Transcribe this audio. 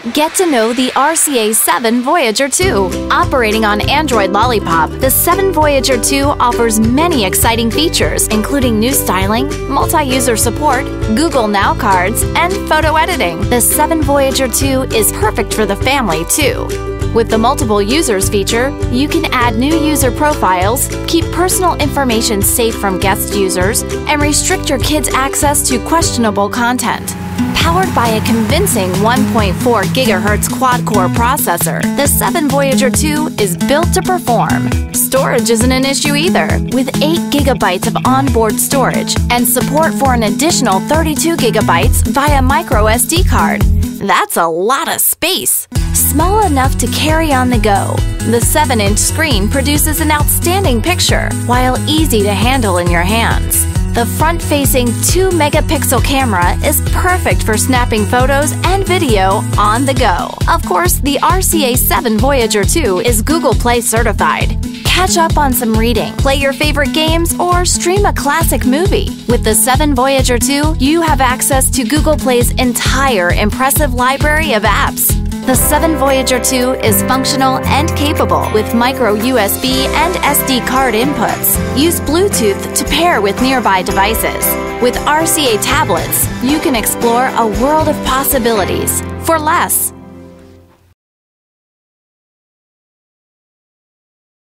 Get to know the RCA 7 Voyager 2. Operating on Android Lollipop, the 7 Voyager 2 offers many exciting features, including new styling, multi-user support, Google Now cards, and photo editing. The 7 Voyager 2 is perfect for the family, too. With the Multiple Users feature, you can add new user profiles, keep personal information safe from guest users, and restrict your kids' access to questionable content. Powered by a convincing 1.4 GHz quad-core processor, the 7 Voyager 2 is built to perform. Storage isn't an issue either, with 8 GB of onboard storage and support for an additional 32 GB via microSD card. That's a lot of space! Small enough to carry on the go, the 7-inch screen produces an outstanding picture, while easy to handle in your hands. The front-facing 2-megapixel camera is perfect for snapping photos and video on the go. Of course, the RCA 7 Voyager 2 is Google Play certified. Catch up on some reading, play your favorite games, or stream a classic movie. With the 7 Voyager 2, you have access to Google Play's entire impressive library of apps. The 7 Voyager 2 is functional and capable with micro USB and SD card inputs. Use Bluetooth to pair with nearby devices. With RCA tablets, you can explore a world of possibilities for less.